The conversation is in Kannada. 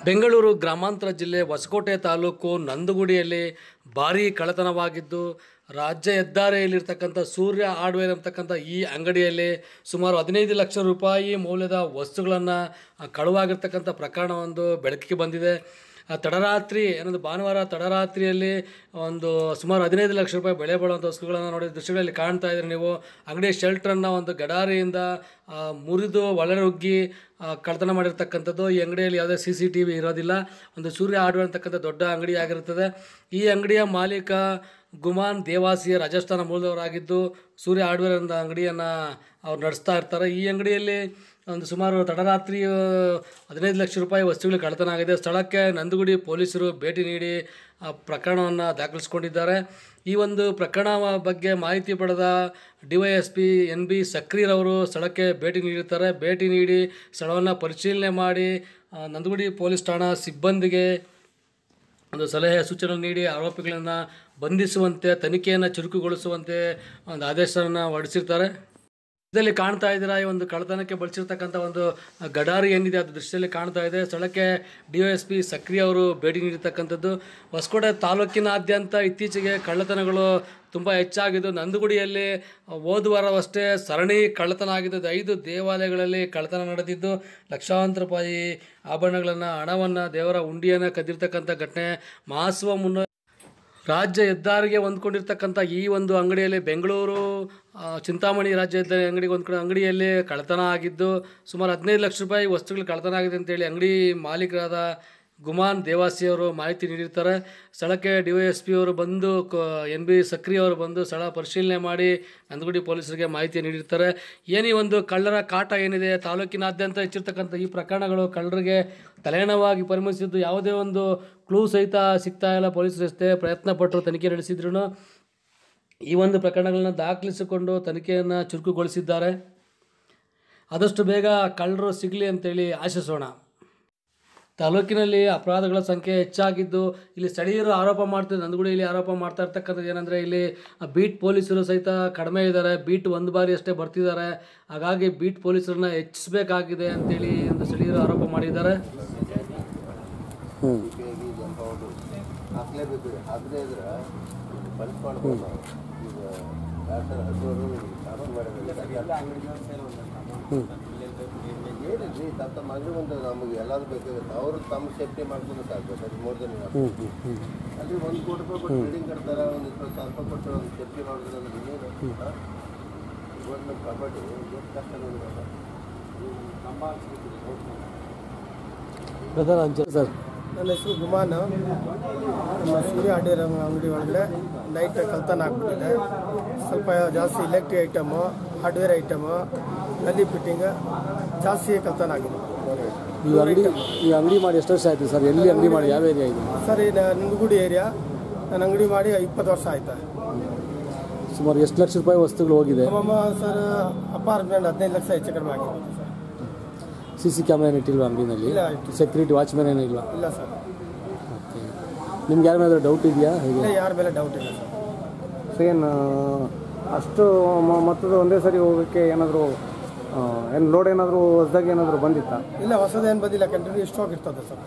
ಬೆಂಗಳೂರು ಗ್ರಾಮಾಂತರ ಜಿಲ್ಲೆ ಹೊಸಕೋಟೆ ತಾಲೂಕು ನಂದಗುಡಿಯಲ್ಲಿ ಭಾರೀ ಕಳ್ಳತನವಾಗಿದ್ದು, ರಾಜ್ಯ ಹೆದ್ದಾರಿಯಲ್ಲಿರ್ತಕ್ಕಂಥ ಸೂರ್ಯ ಹಾರ್ಡ್ವೇರ್ ಅಂತಕ್ಕಂಥ ಈ ಅಂಗಡಿಯಲ್ಲಿ ಸುಮಾರು 15 ಲಕ್ಷ ರೂಪಾಯಿ ಮೌಲ್ಯದ ವಸ್ತುಗಳನ್ನು ಕಳುವಾಗಿರ್ತಕ್ಕಂಥ ಪ್ರಕರಣವೊಂದು ಬೆಳಕಿಗೆ ಬಂದಿದೆ. ತಡರಾತ್ರಿ ಏನೊಂದು ಭಾನುವಾರ ತಡರಾತ್ರಿಯಲ್ಲಿ ಒಂದು ಸುಮಾರು 15 ಲಕ್ಷ ರೂಪಾಯಿ ಬೆಲೆ ಬಾಳುವಂಥ ವಸ್ತುಗಳನ್ನು ನೋಡಿದ ದೃಶ್ಯಗಳಲ್ಲಿ ಕಾಣ್ತಾ ಇದ್ದೀರಿ ನೀವು. ಅಂಗಡಿಯ ಶೆಲ್ಟ್ರನ್ನು ಒಂದು ಗಡಾರಿಯಿಂದ ಮುರಿದು ಒಳನುಗ್ಗಿ ಕಳ್ಳತನ ಮಾಡಿರ್ತಕ್ಕಂಥದ್ದು. ಈ ಅಂಗಡಿಯಲ್ಲಿ ಯಾವುದೇ CCTV ಇರೋದಿಲ್ಲ. ಒಂದು ಸೂರ್ಯ ಹಾರ್ಡ್ವೇರ್ ಅಂತಕ್ಕಂಥ ದೊಡ್ಡ ಅಂಗಡಿ ಆಗಿರುತ್ತದೆ. ಈ ಅಂಗಡಿಯ ಮಾಲೀಕ ಗುಮಾನ್ ದೇವಾಸಿಯ ರಾಜಸ್ಥಾನ ಮೂಲದವರಾಗಿದ್ದು, ಸೂರ್ಯ ಹಾರ್ಡ್ವೇರ್ ಅಂತ ಅಂಗಡಿಯನ್ನು ಅವ್ರು ನಡೆಸ್ತಾ ಇರ್ತಾರೆ. ಈ ಅಂಗಡಿಯಲ್ಲಿ ಒಂದು ಸುಮಾರು ತಡರಾತ್ರಿ 15 ಲಕ್ಷ ರೂಪಾಯಿ ವಸ್ತುಗಳು ಕಳ್ಳತನ ಆಗಿದೆ. ಸ್ಥಳಕ್ಕೆ ನಂದಗುಡಿ ಪೊಲೀಸರು ಭೇಟಿ ನೀಡಿ ಪ್ರಕರಣವನ್ನು ದಾಖಲಿಸಿಕೊಂಡಿದ್ದಾರೆ. ಈ ಒಂದು ಪ್ರಕರಣ ಬಗ್ಗೆ ಮಾಹಿತಿ ಪಡೆದ DYSP NB ಸಕ್ರಿರವರು ಸ್ಥಳಕ್ಕೆ ಭೇಟಿ ನೀಡಿರ್ತಾರೆ. ಭೇಟಿ ನೀಡಿ ಸ್ಥಳವನ್ನು ಪರಿಶೀಲನೆ ಮಾಡಿ ನಂದಗುಡಿ ಪೊಲೀಸ್ ಠಾಣಾ ಸಿಬ್ಬಂದಿಗೆ ಒಂದು ಸಲಹೆ ಸೂಚನೆ ನೀಡಿ ಆರೋಪಿಗಳನ್ನು ಬಂಧಿಸುವಂತೆ, ತನಿಖೆಯನ್ನು ಚುರುಕುಗೊಳಿಸುವಂತೆ ಒಂದು ಆದೇಶವನ್ನು ಹೊರಡಿಸಿರ್ತಾರೆ. ಇದರಲ್ಲಿ ಕಾಣ್ತಾ ಇದ್ದೀರಾ, ಈ ಒಂದು ಕಳ್ಳತನಕ್ಕೆ ಬಳಸಿರ್ತಕ್ಕಂಥ ಒಂದು ಗಡಾರಿ ಏನಿದೆ ಅದು ದೃಶ್ಯದಲ್ಲಿ ಕಾಣ್ತಾ ಇದೆ. ಸ್ಥಳಕ್ಕೆ DYSP ಸಕ್ರಿ ಅವರು ಭೇಟಿ ನೀಡಿರ್ತಕ್ಕಂಥದ್ದು. ಹೊಸಕೋಟೆ ತಾಲೂಕಿನಾದ್ಯಂತ ಇತ್ತೀಚೆಗೆ ಕಳ್ಳತನಗಳು ತುಂಬ ಹೆಚ್ಚಾಗಿದ್ದು, ನಂದಗುಡಿಯಲ್ಲಿ ಹೋದ ವಾರವಷ್ಟೇ ಸರಣಿ ಕಳ್ಳತನ ಆಗಿದ್ದು. 5 ದೇವಾಲಯಗಳಲ್ಲಿ ಕಳ್ಳತನ ನಡೆದಿದ್ದು, ಲಕ್ಷಾಂತರ ರೂಪಾಯಿ ಆಭರಣಗಳನ್ನು, ಹಣವನ್ನು, ದೇವರ ಹುಂಡಿಯನ್ನು ಕದ್ದಿರ್ತಕ್ಕಂಥ ಘಟನೆ ಮಹಾಸುವ ಮುನ್ನ ರಾಜ್ಯ ಹೆದ್ದಾರಿಗೆ ಹೊಂದ್ಕೊಂಡಿರ್ತಕ್ಕಂಥ ಈ ಒಂದು ಅಂಗಡಿಯಲ್ಲಿ ಬೆಂಗಳೂರು ಚಿಂತಾಮಣಿ ರಾಜ್ಯ ಹೆದ್ದಾರಿ ಅಂಗಡಿಗೆ ಹೊಂದ್ಕೊಂಡು ಅಂಗಡಿಯಲ್ಲಿ ಕಳ್ಳತನ ಆಗಿದ್ದು, ಸುಮಾರು 15 ಲಕ್ಷ ರೂಪಾಯಿ ವಸ್ತುಗಳು ಕಳ್ಳತನ ಆಗಿದೆ ಅಂತೇಳಿ ಅಂಗಡಿ ಮಾಲೀಕರಾದ ಗುಮಾನ್ ದೇವಾಸಿಯವರು ಮಾಹಿತಿ ನೀಡಿರ್ತಾರೆ. ಸ್ಥಳಕ್ಕೆ DYSP ಅವರು ಬಂದು NB ಸಕ್ರಿ ಅವರು ಬಂದು ಸ್ಥಳ ಪರಿಶೀಲನೆ ಮಾಡಿ ನಂದಗುಡಿ ಪೊಲೀಸರಿಗೆ ಮಾಹಿತಿ ನೀಡಿರ್ತಾರೆ. ಈ ಒಂದು ಕಳ್ಳರ ಕಾಟ ಏನಿದೆ, ತಾಲೂಕಿನಾದ್ಯಂತ ಹೆಚ್ಚಿರ್ತಕ್ಕಂಥ ಈ ಪ್ರಕರಣಗಳು ಕಳ್ಳರಿಗೆ ತಲೆನೋವಾಗಿ ಪರಿಣಮಿಸಿದ್ದು. ಯಾವುದೇ ಒಂದು ಕ್ಲೂ ಸಹಿತ ಸಿಗ್ತಾ ಇಲ್ಲ. ಪೊಲೀಸರು ಎಷ್ಟೇ ಪ್ರಯತ್ನ ಪಟ್ಟರು, ತನಿಖೆ ನಡೆಸಿದ್ರು ಈ ಒಂದು ಪ್ರಕರಣಗಳನ್ನ ದಾಖಲಿಸಿಕೊಂಡು ತನಿಖೆಯನ್ನು ಚುರುಕುಗೊಳಿಸಿದ್ದಾರೆ. ಆದಷ್ಟು ಬೇಗ ಕಳ್ಳರು ಸಿಗಲಿ ಅಂತೇಳಿ ಆಶಿಸೋಣ. ತಾಲೂಕಿನಲ್ಲಿ ಅಪರಾಧಗಳ ಸಂಖ್ಯೆ ಹೆಚ್ಚಾಗಿದ್ದು, ಇಲ್ಲಿ ಸ್ಥಳೀಯರು ಆರೋಪ ಮಾಡ್ತಿದ್ದು, ನಂದಗುಡಿಯಲ್ಲಿ ಆರೋಪ ಮಾಡ್ತಾ ಇರ್ತಕ್ಕಂಥದ್ದು ಏನಂದರೆ, ಇಲ್ಲಿ ಬೀಟ್ ಪೊಲೀಸರು ಸಹಿತ ಕಡಿಮೆ ಇದ್ದಾರೆ. ಬೀಟ್ ಒಂದು ಬಾರಿ ಅಷ್ಟೇ ಬರ್ತಿದ್ದಾರೆ. ಹಾಗಾಗಿ ಬೀಟ್ ಪೊಲೀಸರನ್ನ ಹೆಚ್ಚಿಸಬೇಕಾಗಿದೆ ಅಂತೇಳಿ ಒಂದು ಸ್ಥಳೀಯರು ಆರೋಪ ಮಾಡಿದ್ದಾರೆ. ಏನಿಲ್ಲ ತಮ್ಮ ಅಂಗಡಿ ಒಂದು ನಮಗೆ ಎಲ್ಲಾದ್ರೂ ಬೇಕಾಗುತ್ತೆ. ಅವರು ತಮ್ಮ ಸೇಫ್ಟಿ ಮಾಡ್ಕೊಂಡು ಸಾಕು. ಸರಿ ಮೋರ್ದನ್ ಅಲ್ಲಿ 1 ಕೋಟಿ ರೂಪಾಯಿ ಕೊಟ್ಟು ಬಿಲ್ಡಿಂಗ್ ಕಟ್ತಾರೆ, ಒಂದು 20,000 ರೂಪಾಯಿ ಕೊಟ್ಟು ಒಂದು ಸೇಫ್ಟಿ ಮಾಡೋದು ಇನ್ನೇನು ಇವತ್ತು ಪ್ರಾಪರ್ಟಿ ಎಷ್ಟು ಕಷ್ಟ ಸರ್. ನನ್ನ ಹೆಸರು ಗುಮಾನ್. ನಮ್ಮ ಸೂರ್ಯ ಹಾರ್ಡ್ವೇರ್ ಅಂಗಡಿ ಒಳಗಡೆ ನೈಟ್ ಕಳ್ತನ ಆಗ್ಬಿಟ್ಟಿದೆ. ಸ್ವಲ್ಪ ಜಾಸ್ತಿ ಎಲೆಕ್ಟ್ರಿಕ್ ಐಟಮು, ಹಾರ್ಡ್ವೇರ್ ಐಟಮು, ನಲ್ಲಿ ಫಿಟ್ಟಿಂಗ್ ಜಾಸ್ತಿ ಕಳ್ತನ ಆಗಿದೆ. ಈ ಅಂಗಡಿ ಮಾಡಿ ಎಷ್ಟು ವರ್ಷ ಆಯಿತು ಸರ್? ಎಲ್ಲಿ ಅಂಗಡಿ ಮಾಡಿ, ಯಾವ ಏರಿಯಾ ಇದೆ ಸರ್? ಇದು ನಂದಗುಡಿ ಏರಿಯಾ. ನಾನು ಅಂಗಡಿ ಮಾಡಿ 20 ವರ್ಷ ಆಯ್ತಾ. ಸುಮಾರು ಎಷ್ಟು ಲಕ್ಷ ರೂಪಾಯಿ ವಸ್ತುಗಳು ಹೋಗಿದೆ ಸರ್? ಅಪಾರ್ಟ್ಮೆಂಟ್ 15 ಲಕ್ಷ ಹೆಚ್ಚು ಕಡಿಮೆ ಆಗಿದೆ. CC ಕ್ಯಾಮ್ರಾ ಇಟ್ಟಿಲ್ವಾ ಅಂಗಡಿನಲ್ಲಿ? ಸೆಕ್ಯೂರಿಟಿ ವಾಚ್ಮೆನ್ ಏನೂ ಇಲ್ಲ? ಇಲ್ಲ ಸರ್. ಓಕೆ. ನಿಮ್ಗೆ ಯಾರ ಮೇಲೆ ಡೌಟ್ ಇದೆಯಾ? ಇಲ್ಲ, ಯಾರ ಮೇಲೆ ಡೌಟ್ ಇಲ್ಲ ಸರ್. ಏನು ಅಷ್ಟು ಮೊತ್ತದ ಒಂದೇ ಸರಿ ಹೋಗೋಕ್ಕೆ ಏನಾದರೂ ಏನು ಲೋಡ್ ಏನಾದರೂ ಹೊಸದಾಗಿ ಏನಾದರೂ ಬಂದಿತ್ತಾ? ಇಲ್ಲ, ಹೊಸದೇನು ಬಂದಿಲ್ಲ. ಕಂಟಿನ್ಯೂ ಸ್ಟಾಕ್ ಇರ್ತದೆ ಸರ್.